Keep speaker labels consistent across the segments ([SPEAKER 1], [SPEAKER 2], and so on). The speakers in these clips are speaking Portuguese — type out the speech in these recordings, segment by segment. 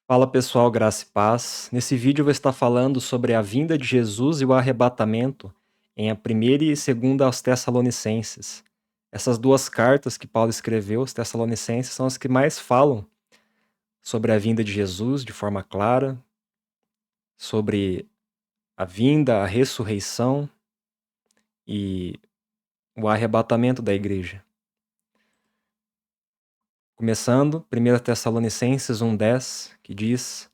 [SPEAKER 1] Fala pessoal, graça e paz. Nesse vídeo eu vou estar falando sobre a vinda de Jesus e o arrebatamento em a primeira e segunda aos Tessalonicenses. Essas duas cartas que Paulo escreveu aos Tessalonicenses são as que mais falam sobre a vinda de Jesus de forma clara, sobre a vinda, a ressurreição e o arrebatamento da igreja. Começando, 1 Tessalonicenses 1:10, que diz: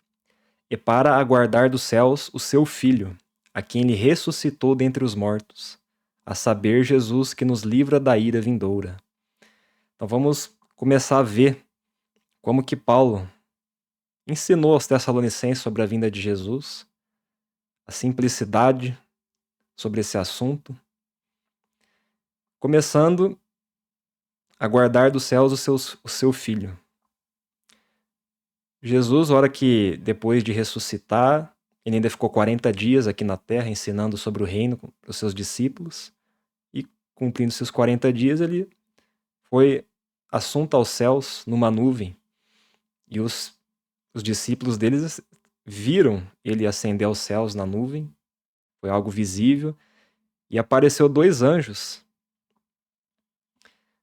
[SPEAKER 1] E para aguardar dos céus o seu Filho, a quem ele ressuscitou dentre os mortos, a saber, Jesus que nos livra da ira vindoura. Então vamos começar a ver como que Paulo ensinou aos Tessalonicenses sobre a vinda de Jesus, a simplicidade sobre esse assunto. Começando, aguardar dos céus o seu Filho. Jesus, hora que depois de ressuscitar, ele ainda ficou 40 dias aqui na terra ensinando sobre o reino para os seus discípulos. E cumprindo seus 40 dias, ele foi assunto aos céus numa nuvem. E os discípulos deles viram ele ascender aos céus na nuvem. Foi algo visível. E apareceu 2 anjos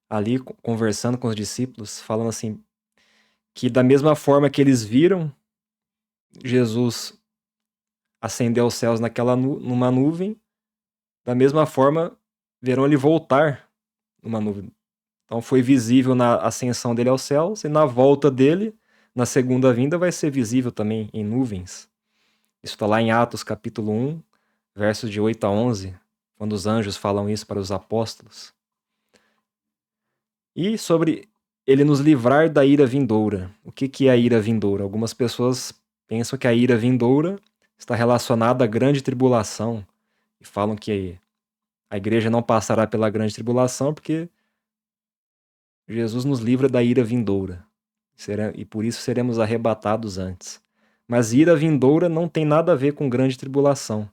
[SPEAKER 1] ali conversando com os discípulos, falando assim, que da mesma forma que eles viram Jesus ascender aos céus numa nuvem, da mesma forma verão ele voltar numa nuvem. Então foi visível na ascensão dele aos céus e na volta dele, na segunda vinda, vai ser visível também em nuvens. Isso está lá em Atos capítulo 1, versos de 8 a 11, quando os anjos falam isso para os apóstolos. E sobre ele nos livrar da ira vindoura. O que é a ira vindoura? Algumas pessoas pensam que a ira vindoura está relacionada à grande tribulação e falam que a igreja não passará pela grande tribulação porque Jesus nos livra da ira vindoura, e por isso seremos arrebatados antes. Mas ira vindoura não tem nada a ver com grande tribulação.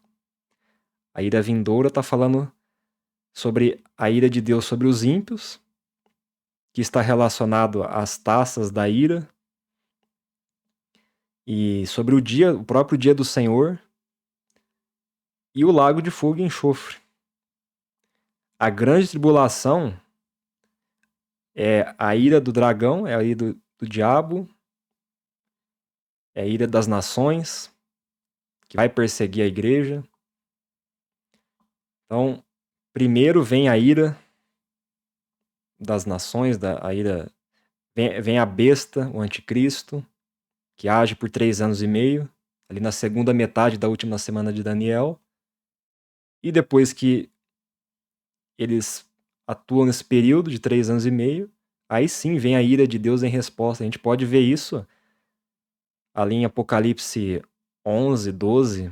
[SPEAKER 1] A ira vindoura está falando sobre a ira de Deus sobre os ímpios, que está relacionado às taças da ira, e sobre o próprio dia do Senhor, e o lago de fogo e enxofre. A grande tribulação é a ira do dragão, é a ira do diabo, é a ira das nações, que vai perseguir a igreja. Então, primeiro vem a ira das nações, a ira vem a besta, o anticristo, que age por 3 anos e meio, ali na segunda metade da última semana de Daniel. E depois que eles atuam nesse período de 3 anos e meio, aí sim vem a ira de Deus em resposta. A gente pode ver isso ali em Apocalipse 11, 12.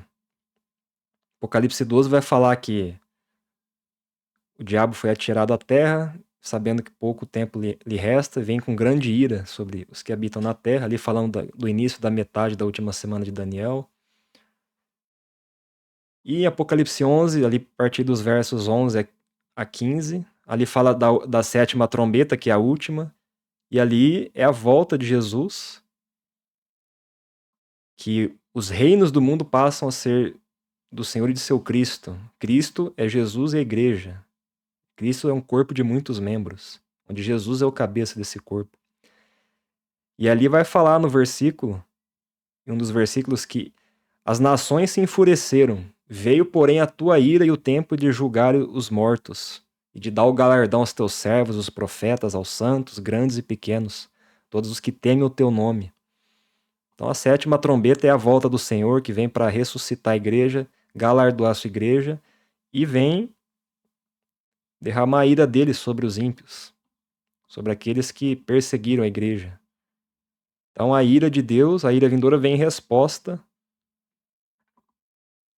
[SPEAKER 1] Apocalipse 12 vai falar que o diabo foi atirado à terra, sabendo que pouco tempo lhe resta, vem com grande ira sobre os que habitam na terra, ali falando do início da metade da última semana de Daniel. E em Apocalipse 11, ali a partir dos versos 11 a 15, ali fala da sétima trombeta, que é a última, e ali é a volta de Jesus, que os reinos do mundo passam a ser do Senhor e de seu Cristo. Cristo é Jesus e a igreja. Cristo é um corpo de muitos membros, onde Jesus é o cabeça desse corpo. E ali vai falar no versículo, em um dos versículos, que as nações se enfureceram, veio, porém, a tua ira e o tempo de julgar os mortos, e de dar o galardão aos teus servos, os profetas, aos santos, grandes e pequenos, todos os que temem o teu nome. Então a sétima trombeta é a volta do Senhor, que vem para ressuscitar a igreja, galardoar a sua igreja, e vem derramar a ira dele sobre os ímpios, sobre aqueles que perseguiram a igreja. Então a ira de Deus, a ira vindoura, vem em resposta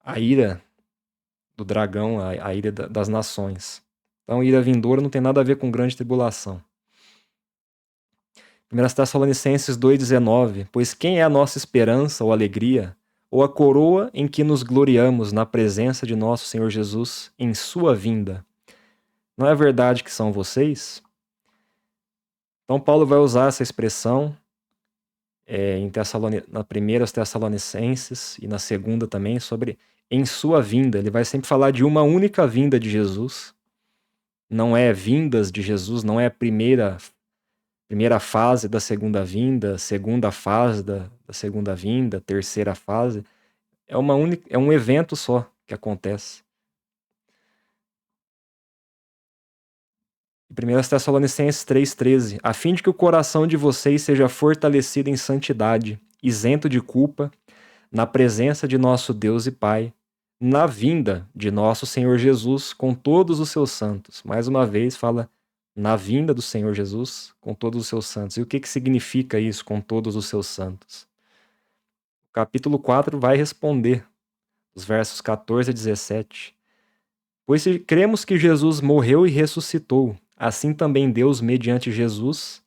[SPEAKER 1] à ira do dragão, à ira das nações. Então a ira vindoura não tem nada a ver com grande tribulação. 1 Tessalonicenses 2,19: Pois quem é a nossa esperança ou alegria, ou a coroa em que nos gloriamos na presença de nosso Senhor Jesus em sua vinda? Não é verdade que são vocês? Então Paulo vai usar essa expressão na primeira aos Tessalonicenses e na segunda também, sobre em sua vinda. Ele vai sempre falar de uma única vinda de Jesus. Não é vindas de Jesus, não é a primeira fase da segunda vinda, segunda fase da segunda vinda, terceira fase. É um evento só que acontece. Em 1 Tessalonicenses 3,13, a fim de que o coração de vocês seja fortalecido em santidade, isento de culpa, na presença de nosso Deus e Pai, na vinda de nosso Senhor Jesus com todos os seus santos. Mais uma vez fala na vinda do Senhor Jesus com todos os seus santos. E o que significa isso, com todos os seus santos? O capítulo 4 vai responder, os versos 14 a 17. Pois se cremos que Jesus morreu e ressuscitou, assim também Deus, mediante Jesus,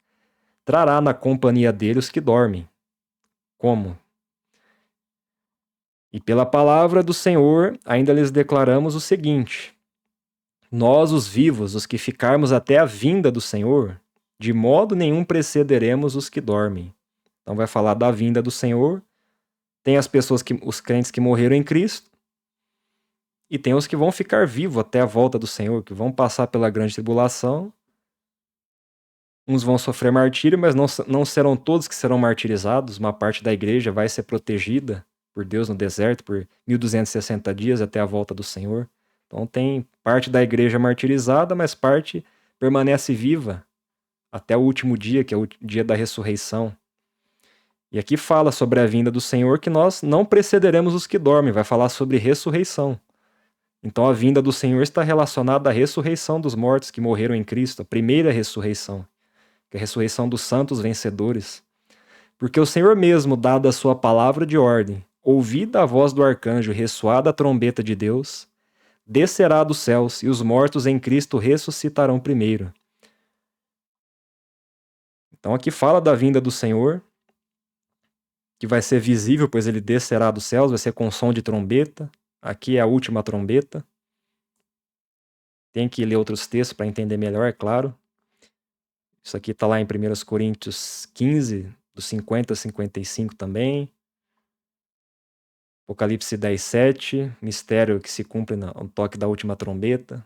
[SPEAKER 1] trará na companhia dele os que dormem. Como? E pela palavra do Senhor, ainda lhes declaramos o seguinte: nós, os vivos, os que ficarmos até a vinda do Senhor, de modo nenhum precederemos os que dormem. Então vai falar da vinda do Senhor. Tem as pessoas os crentes que morreram em Cristo, e tem os que vão ficar vivos até a volta do Senhor, que vão passar pela grande tribulação. Uns vão sofrer martírio, mas não serão todos que serão martirizados. Uma parte da igreja vai ser protegida por Deus no deserto por 1260 dias até a volta do Senhor. Então tem parte da igreja martirizada, mas parte permanece viva até o último dia, que é o dia da ressurreição. E aqui fala sobre a vinda do Senhor, que nós não precederemos os que dormem, vai falar sobre ressurreição. Então a vinda do Senhor está relacionada à ressurreição dos mortos que morreram em Cristo, a primeira ressurreição, que é a ressurreição dos santos vencedores. Porque o Senhor mesmo, dada a sua palavra de ordem, ouvida a voz do arcanjo, ressoada a trombeta de Deus, descerá dos céus, e os mortos em Cristo ressuscitarão primeiro. Então aqui fala da vinda do Senhor, que vai ser visível, pois ele descerá dos céus, vai ser com som de trombeta. Aqui é a última trombeta. Tem que ler outros textos para entender melhor, é claro. Isso aqui está lá em 1 Coríntios 15, dos 50 a 55 também. Apocalipse 10, 7, mistério que se cumpre no toque da última trombeta.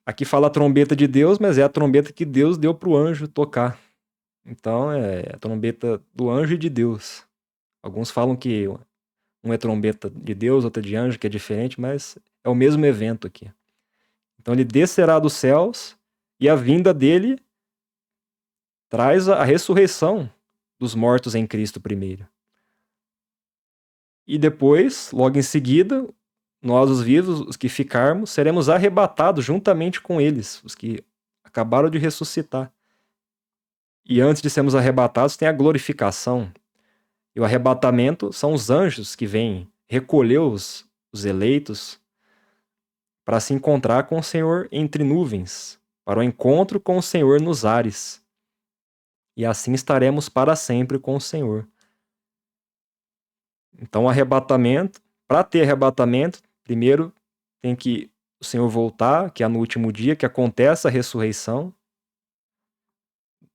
[SPEAKER 1] Aqui fala a trombeta de Deus, mas é a trombeta que Deus deu para o anjo tocar. Então é a trombeta do anjo e de Deus. Alguns falam que um é trombeta de Deus, outro é de anjo, que é diferente, mas é o mesmo evento aqui. Então ele descerá dos céus e a vinda dele traz a ressurreição dos mortos em Cristo primeiro. E depois, logo em seguida, nós, os vivos, os que ficarmos, seremos arrebatados juntamente com eles, os que acabaram de ressuscitar. E antes de sermos arrebatados, tem a glorificação. E o arrebatamento são os anjos que vêm recolher os eleitos para se encontrar com o Senhor entre nuvens, para o encontro com o Senhor nos ares. E assim estaremos para sempre com o Senhor. Então, arrebatamento, para ter arrebatamento, primeiro tem que o Senhor voltar, que é no último dia que acontece a ressurreição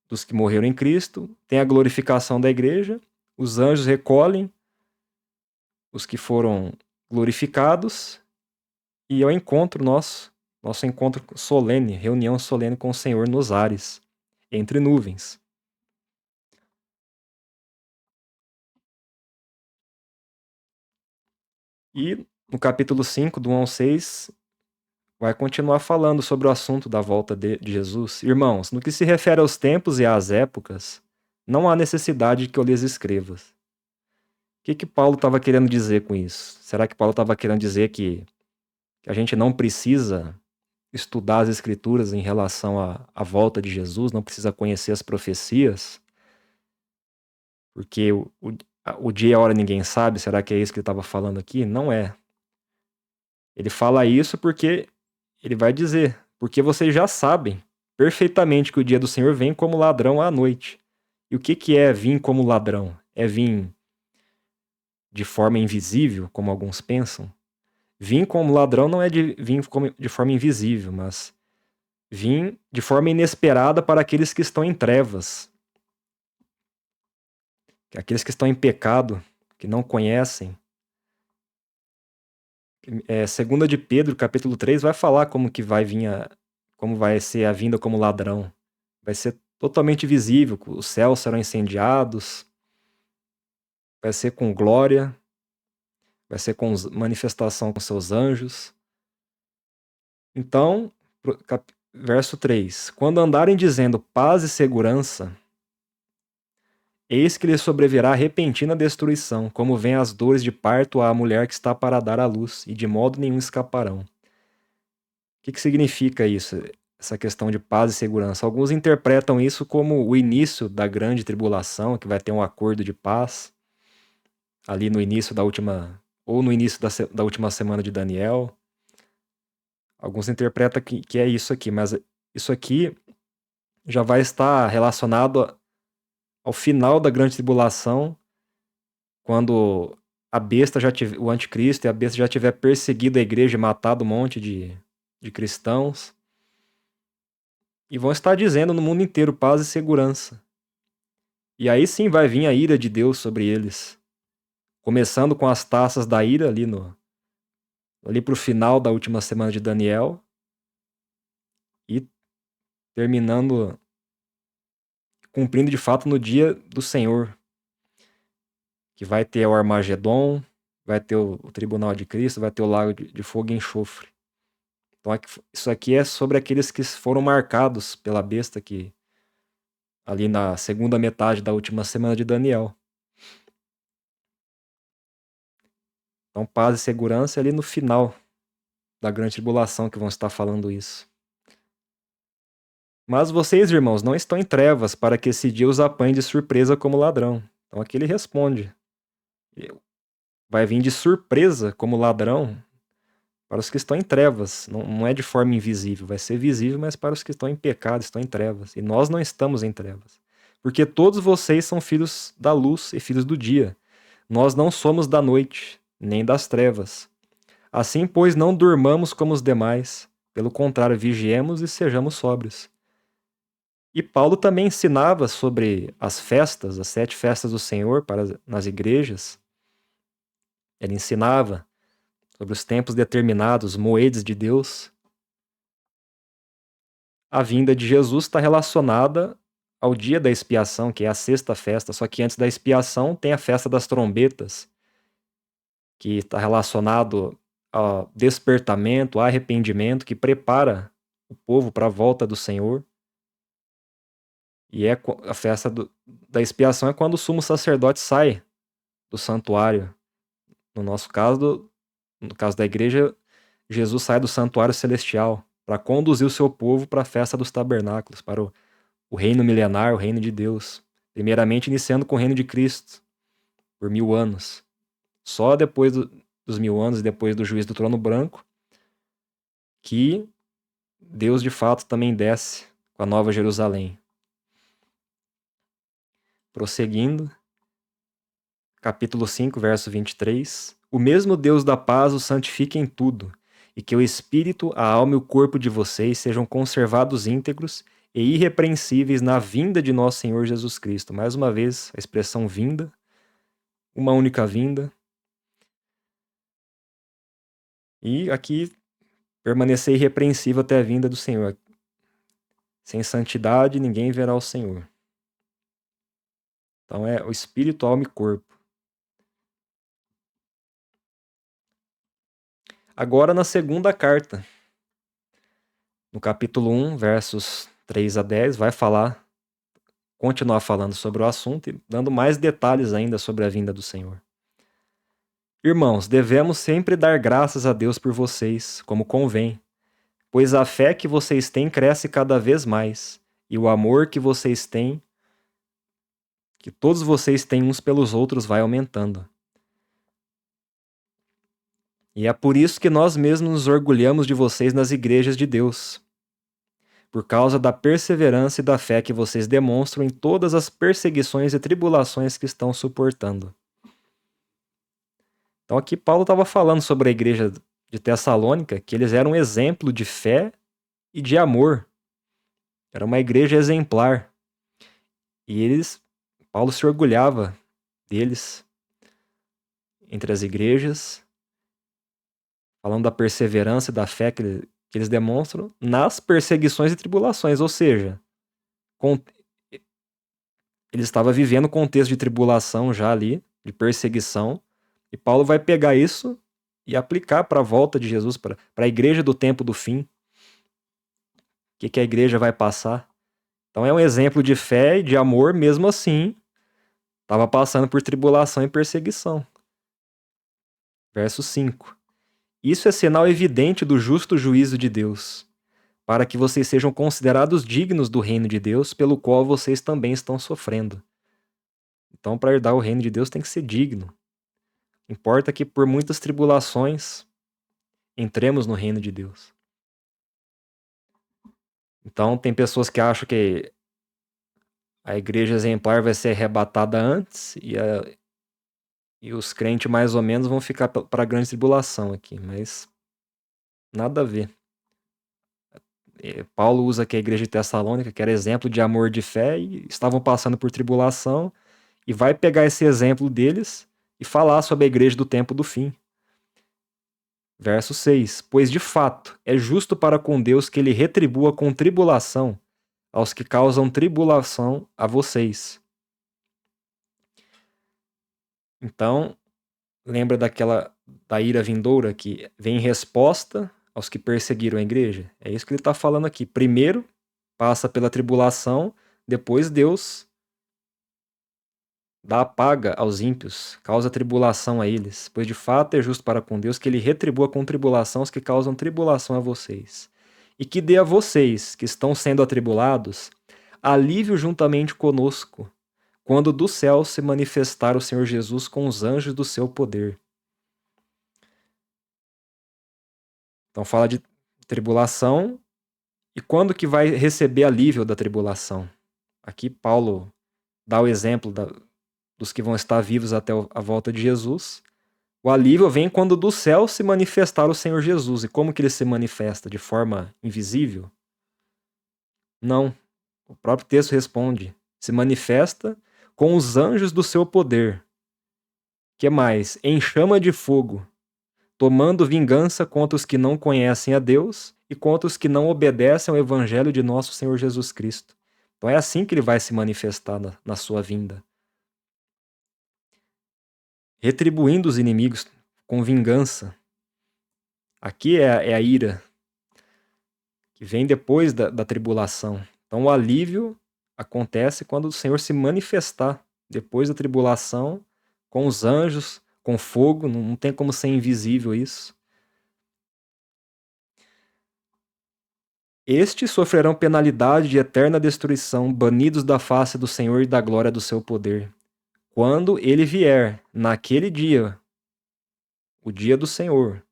[SPEAKER 1] dos que morreram em Cristo, tem a glorificação da igreja, os anjos recolhem os que foram glorificados e é o encontro nosso encontro solene, reunião solene com o Senhor nos ares, entre nuvens. E no capítulo 5, do 1 ao 6, vai continuar falando sobre o assunto da volta de Jesus. Irmãos, no que se refere aos tempos e às épocas, não há necessidade que eu lhes escreva. O que Paulo estava querendo dizer com isso? Será que Paulo estava querendo dizer que a gente não precisa estudar as escrituras em relação à volta de Jesus, não precisa conhecer as profecias? Porque o dia e a hora ninguém sabe, será que é isso que ele estava falando aqui? Não é. Ele fala isso porque ele vai dizer, porque vocês já sabem perfeitamente que o dia do Senhor vem como ladrão à noite. E o que é vir como ladrão? É vir de forma invisível, como alguns pensam? Vir como ladrão não é vir de forma invisível, mas vir de forma inesperada para aqueles que estão em trevas. aqueles que estão em pecado, que não conhecem. 2 de Pedro, capítulo 3, vai falar como que vai vir como vai ser a vinda como ladrão. Vai ser totalmente visível, os céus serão incendiados, vai ser com glória, vai ser com manifestação com seus anjos. Então, verso 3: quando andarem dizendo paz e segurança, eis que lhes sobrevirá repentina destruição, como vem as dores de parto à mulher que está para dar à luz, e de modo nenhum escaparão. O que significa isso? Essa questão de paz e segurança. Alguns interpretam isso como o início da grande tribulação, que vai ter um acordo de paz, ali no início da última, ou no início da última semana de Daniel. Alguns interpretam que é isso aqui, mas isso aqui já vai estar relacionado ao final da grande tribulação, quando a besta o anticristo e a besta já tiver perseguido a igreja e matado um monte de cristãos. E vão estar dizendo no mundo inteiro paz e segurança. E aí sim vai vir a ira de Deus sobre eles. Começando com as taças da ira ali pro final da última semana de Daniel. E terminando, cumprindo de fato no dia do Senhor. Que vai ter o Armagedon, vai ter o tribunal de Cristo, vai ter o lago de fogo e enxofre. Então isso aqui é sobre aqueles que foram marcados pela besta que ali na segunda metade da última semana de Daniel. Então paz e segurança é ali no final da grande tribulação que vão estar falando isso. Mas vocês, irmãos, não estão em trevas para que esse dia os apanhe de surpresa como ladrão. Então aqui ele responde. Vai vir de surpresa como ladrão para os que estão em trevas. Não é de forma invisível, vai ser visível, mas para os que estão em pecado, estão em trevas. E nós não estamos em trevas. Porque todos vocês são filhos da luz e filhos do dia. Nós não somos da noite, nem das trevas. Assim, pois, não durmamos como os demais. Pelo contrário, vigiemos e sejamos sóbrios. E Paulo também ensinava sobre as festas, as 7 festas do Senhor nas igrejas. Ele ensinava sobre os tempos determinados, moedes de Deus. A vinda de Jesus está relacionada ao dia da expiação, que é a 6ª festa, só que antes da expiação tem a festa das trombetas, que está relacionado ao despertamento, ao arrependimento, que prepara o povo para a volta do Senhor. E a festa da expiação é quando o sumo sacerdote sai do santuário. No caso da igreja, Jesus sai do santuário celestial para conduzir o seu povo para a festa dos tabernáculos, para o reino milenar, o reino de Deus. Primeiramente iniciando com o reino de Cristo, por 1000 anos. Só depois dos 1000 anos e depois do juízo do trono branco, que Deus de fato também desce com a Nova Jerusalém. Prosseguindo, capítulo 5, verso 23. O mesmo Deus da paz os santifique em tudo, e que o espírito, a alma e o corpo de vocês sejam conservados íntegros e irrepreensíveis na vinda de nosso Senhor Jesus Cristo. Mais uma vez, a expressão vinda, uma única vinda. E aqui, permanecer irrepreensível até a vinda do Senhor. Sem santidade, ninguém verá o Senhor. Então é o espírito, alma e corpo. Agora na segunda carta, no capítulo 1, versos 3 a 10, vai continuar falando sobre o assunto e dando mais detalhes ainda sobre a vinda do Senhor. Irmãos, devemos sempre dar graças a Deus por vocês, como convém, pois a fé que vocês têm cresce cada vez mais, e o amor que todos vocês têm uns pelos outros vai aumentando. E é por isso que nós mesmos nos orgulhamos de vocês nas igrejas de Deus, por causa da perseverança e da fé que vocês demonstram em todas as perseguições e tribulações que estão suportando. Então aqui Paulo estava falando sobre a igreja de Tessalônica, que eles eram um exemplo de fé e de amor. Era uma igreja exemplar. E Paulo se orgulhava deles entre as igrejas, falando da perseverança e da fé que eles demonstram nas perseguições e tribulações, ou seja, ele estava vivendo um contexto de tribulação já ali, de perseguição, e Paulo vai pegar isso e aplicar para a volta de Jesus, para a igreja do tempo do fim. O que a igreja vai passar. Então é um exemplo de fé e de amor, mesmo assim, estava passando por tribulação e perseguição. Verso 5. Isso é sinal evidente do justo juízo de Deus, para que vocês sejam considerados dignos do reino de Deus, pelo qual vocês também estão sofrendo. Então, para herdar o reino de Deus, tem que ser digno. Importa que por muitas tribulações entremos no reino de Deus. Então, tem pessoas que acham que a igreja exemplar vai ser arrebatada antes e os crentes mais ou menos vão ficar para a grande tribulação aqui, mas nada a ver. Paulo usa aqui a igreja de Tessalônica, que era exemplo de amor e de fé, e estavam passando por tribulação, e vai pegar esse exemplo deles e falar sobre a igreja do tempo do fim. Verso 6. Pois de fato é justo para com Deus que ele retribua com tribulação aos que causam tribulação a vocês. Então, lembra da ira vindoura que vem em resposta aos que perseguiram a igreja? É isso que ele está falando aqui. Primeiro passa pela tribulação, depois Deus dá a paga aos ímpios, causa tribulação a eles, pois de fato é justo para com Deus que ele retribua com tribulação os que causam tribulação a vocês, e que dê a vocês, que estão sendo atribulados, alívio juntamente conosco, quando do céu se manifestar o Senhor Jesus com os anjos do seu poder. Então fala de tribulação, e quando que vai receber alívio da tribulação? Aqui Paulo dá o exemplo dos que vão estar vivos até a volta de Jesus. O alívio vem quando do céu se manifestar o Senhor Jesus. E como que ele se manifesta? De forma invisível? Não. O próprio texto responde. Se manifesta com os anjos do seu poder. Que mais? Em chama de fogo, tomando vingança contra os que não conhecem a Deus e contra os que não obedecem ao evangelho de nosso Senhor Jesus Cristo. Então é assim que ele vai se manifestar na sua vinda. Retribuindo os inimigos com vingança. Aqui é a ira que vem depois da tribulação. Então o alívio acontece quando o Senhor se manifestar depois da tribulação, com os anjos, com fogo, não tem como ser invisível isso. Estes sofrerão penalidade de eterna destruição, banidos da face do Senhor e da glória do seu poder. Quando ele vier, naquele dia, o dia do Senhor,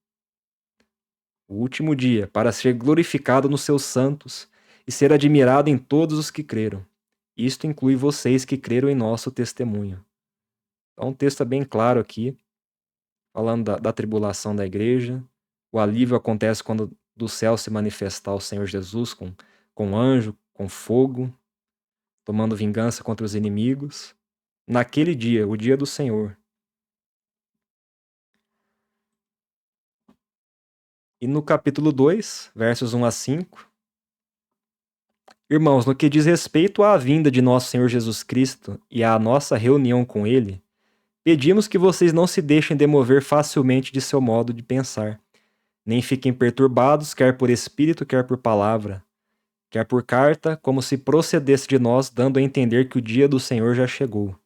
[SPEAKER 1] o último dia, para ser glorificado nos seus santos e ser admirado em todos os que creram. Isto inclui vocês que creram em nosso testemunho. Então, um texto é bem claro aqui, falando da tribulação da igreja. O alívio acontece quando do céu se manifestar o Senhor Jesus com anjo, com fogo, tomando vingança contra os inimigos. Naquele dia, o dia do Senhor. E no capítulo 2, versos 1 a 5, irmãos, no que diz respeito à vinda de nosso Senhor Jesus Cristo e à nossa reunião com Ele, pedimos que vocês não se deixem demover facilmente de seu modo de pensar, nem fiquem perturbados, quer por espírito, quer por palavra, quer por carta, como se procedesse de nós, dando a entender que o dia do Senhor já chegou.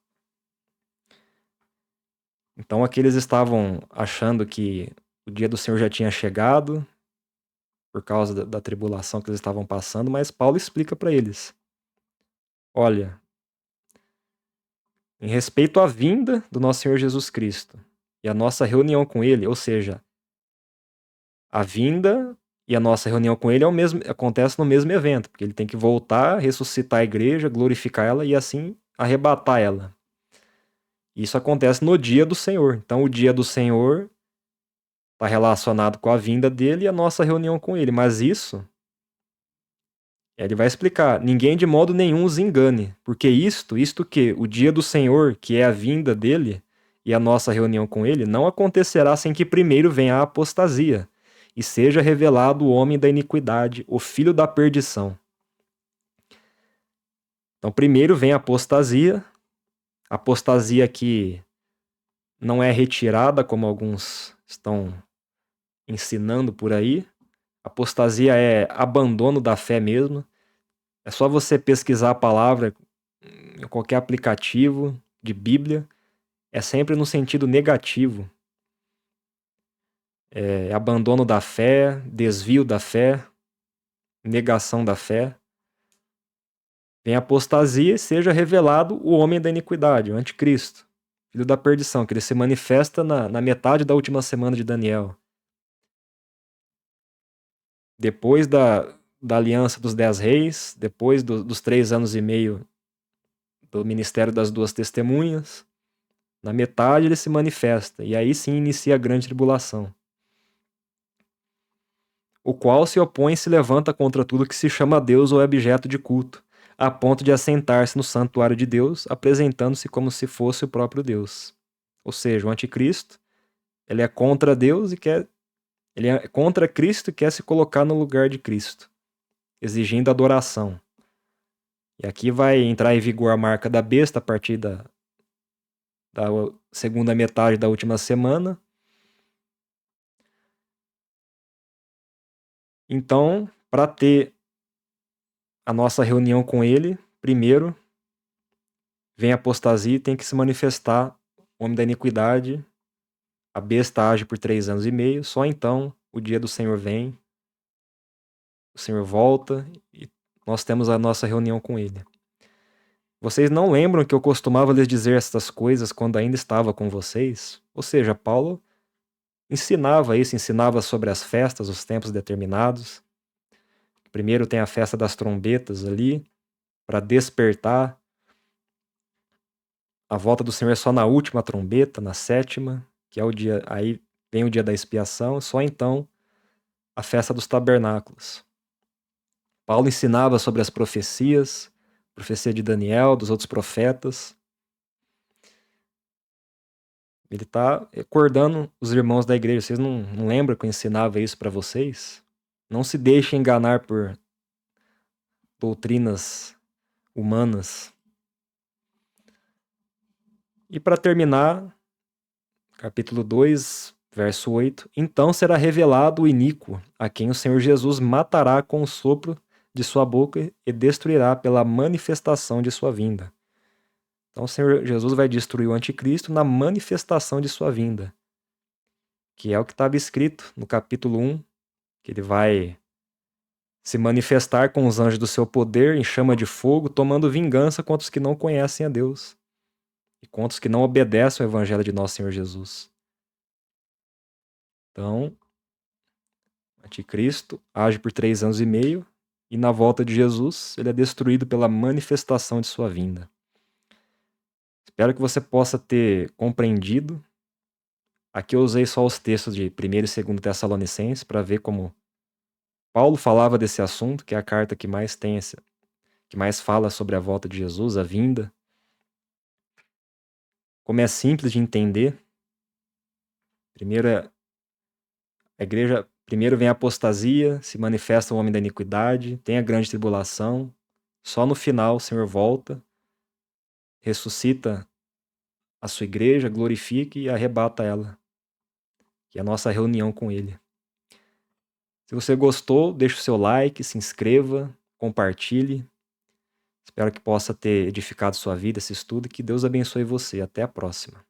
[SPEAKER 1] Então aqui eles estavam achando que o dia do Senhor já tinha chegado, por causa da tribulação que eles estavam passando, mas Paulo explica para eles. Olha, em respeito à vinda do nosso Senhor Jesus Cristo e a nossa reunião com Ele, ou seja, a vinda e a nossa reunião com Ele acontece no mesmo evento, porque Ele tem que voltar, ressuscitar a igreja, glorificar ela e assim arrebatar ela. Isso acontece no dia do Senhor. Então o dia do Senhor está relacionado com a vinda dele e a nossa reunião com Ele, mas isso Ele vai explicar: ninguém de modo nenhum os engane, porque isto que o dia do Senhor, que é a vinda dele e a nossa reunião com ele, não acontecerá sem que primeiro venha a apostasia e seja revelado o homem da iniquidade, o filho da perdição. Então, primeiro vem a apostasia que não é retirada, como alguns estão ensinando por aí. Apostasia é abandono da fé mesmo. É só você pesquisar a palavra em qualquer aplicativo de Bíblia. É sempre no sentido negativo. É abandono da fé, desvio da fé, negação da fé. Vem a apostasia e seja revelado o homem da iniquidade, o anticristo, filho da perdição, que ele se manifesta na metade da última semana de Daniel. Depois da aliança dos 10 reis, depois dos 3 anos e meio do ministério das 2 testemunhas, na metade ele se manifesta, e aí sim inicia a grande tribulação. O qual se opõe e se levanta contra tudo que se chama Deus ou é objeto de culto, a ponto de assentar-se no santuário de Deus, apresentando-se como se fosse o próprio Deus. Ou seja, o anticristo, ele é contra Deus e ele é contra Cristo e quer se colocar no lugar de Cristo, exigindo adoração. E aqui vai entrar em vigor a marca da besta a partir da segunda metade da última semana. Então, para ter a nossa reunião com ele, primeiro vem a apostasia e tem que se manifestar o homem da iniquidade, a besta age por 3 anos e meio, só então o dia do Senhor vem, o Senhor volta e nós temos a nossa reunião com ele. Vocês não lembram que eu costumava lhes dizer estas coisas quando ainda estava com vocês? Ou seja, Paulo ensinava isso, ensinava sobre as festas, os tempos determinados. Primeiro tem a festa das trombetas ali, para despertar. A volta do Senhor é só na última trombeta, na 7ª, que é o dia, aí vem o dia da expiação, só então a festa dos tabernáculos. Paulo ensinava sobre as profecias, profecia de Daniel, dos outros profetas. Ele está recordando os irmãos da igreja. Vocês não lembram que eu ensinava isso para vocês? Não se deixem enganar por doutrinas humanas. E para terminar, capítulo 2, verso 8. Então será revelado o iníquo, a quem o Senhor Jesus matará com o sopro de sua boca e destruirá pela manifestação de sua vinda. Então o Senhor Jesus vai destruir o anticristo na manifestação de sua vinda, que é o que estava escrito no capítulo 1, que ele vai se manifestar com os anjos do seu poder em chama de fogo, tomando vingança contra os que não conhecem a Deus e contra os que não obedecem ao evangelho de nosso Senhor Jesus. Então, o anticristo age por 3 anos e meio e na volta de Jesus ele é destruído pela manifestação de sua vinda. Espero que você possa ter compreendido. Aqui eu usei só os textos de 1º e 2º Tessalonicenses para ver como Paulo falava desse assunto, que é a carta que mais que mais fala sobre a volta de Jesus, a vinda. Como é simples de entender. Primeiro vem a apostasia, se manifesta o homem da iniquidade, tem a grande tribulação. Só no final o Senhor volta, ressuscita a sua igreja, glorifica e arrebata ela, que é a nossa reunião com ele. Se você gostou, deixe o seu like, se inscreva, compartilhe. Espero que possa ter edificado sua vida esse estudo e que Deus abençoe você. Até a próxima.